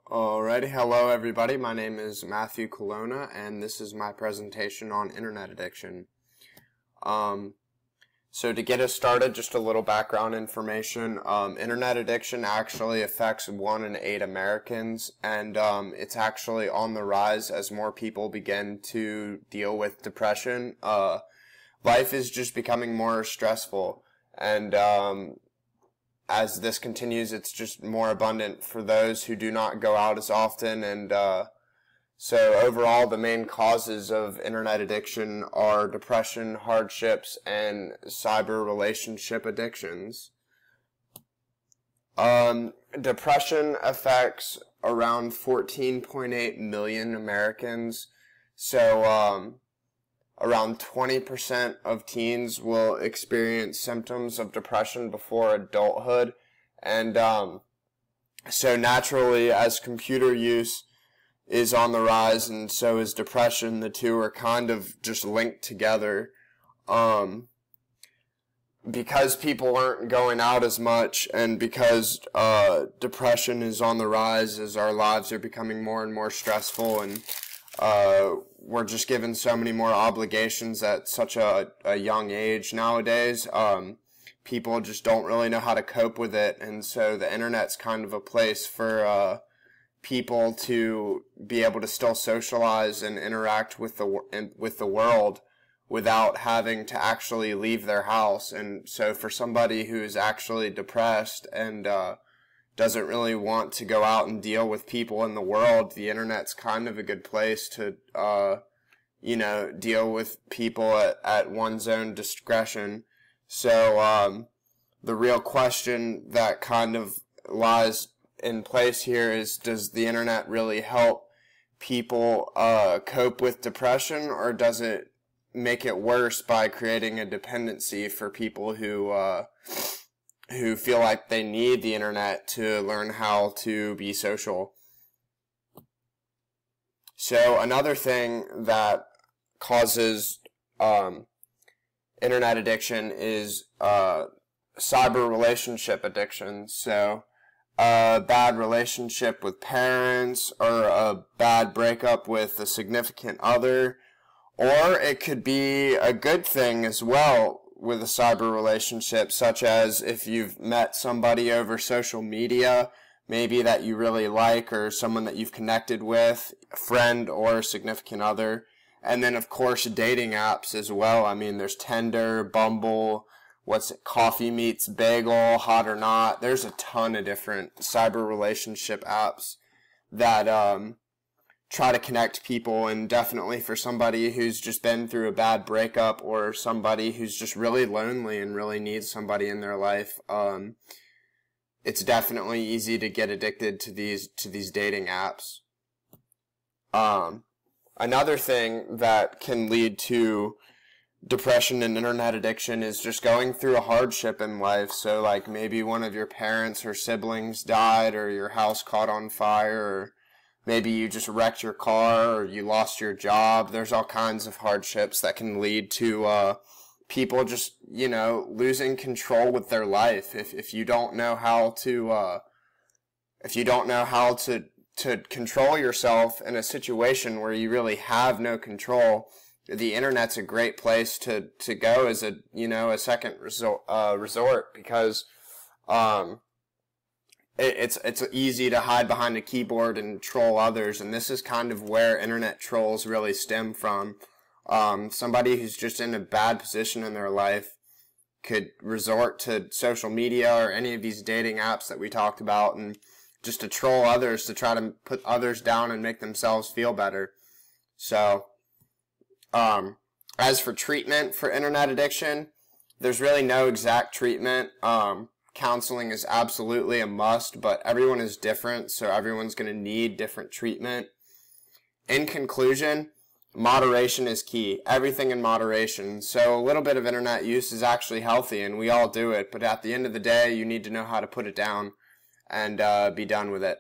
Alrighty, hello everybody. My name is Matthew Colonna, and this is my presentation on internet addiction. So to get us started, just a little background information. Internet addiction actually affects 1 in 8 Americans, and it's actually on the rise as more people begin to deal with depression. Life is just becoming more stressful, and as this continues, it's just more abundant for those who do not go out as often. And so overall, the main causes of internet addiction are depression, hardships, and cyber relationship addictions. Depression affects around 14.8 million Americans. So around 20% of teens will experience symptoms of depression before adulthood. And so naturally, as computer use is on the rise and so is depression, the two are kind of just linked together. Because people aren't going out as much, and because depression is on the rise as our lives are becoming more and more stressful, and we're just given so many more obligations at such a young age nowadays. People just don't really know how to cope with it, and so the internet's kind of a place for people to be able to still socialize and interact with the world without having to actually leave their house. And so for somebody who is actually depressed and doesn't really want to go out and deal with people in the world, the internet's kind of a good place to, deal with people at one's own discretion. So, the real question that kind of lies in place here is, does the internet really help people, cope with depression, or does it make it worse by creating a dependency for people who feel like they need the internet to learn how to be social? So another thing that causes internet addiction is cyber relationship addiction. So a bad relationship with parents, or a bad breakup with a significant other, or it could be a good thing as well with a cyber relationship, such as if you've met somebody over social media, maybe that you really like, or someone that you've connected with, a friend or significant other. And then, of course, dating apps as well. I mean, there's Tinder, Bumble, Coffee Meets Bagel, Hot or Not. There's a ton of different cyber relationship apps that try to connect people, and definitely for somebody who's just been through a bad breakup, or somebody who's just really lonely and really needs somebody in their life, it's definitely easy to get addicted to these dating apps. Another thing that can lead to depression and internet addiction is just going through a hardship in life. So like maybe one of your parents or siblings died, or your house caught on fire, or maybe you just wrecked your car, or you lost your job. There's all kinds of hardships that can lead to people just, losing control with their life. If you don't know how to to control yourself in a situation where you really have no control, the internet's a great place to go as a second resort, because it's easy to hide behind a keyboard and troll others, and this is kind of where internet trolls really stem from. Somebody who's just in a bad position in their life could resort to social media or any of these dating apps that we talked about, and just to troll others, to try to put others down and make themselves feel better. So, as for treatment for internet addiction, there's really no exact treatment. Counseling is absolutely a must, but everyone is different, so everyone's going to need different treatment. In conclusion, moderation is key. Everything in moderation. So a little bit of internet use is actually healthy, and we all do it, but at the end of the day, you need to know how to put it down and be done with it.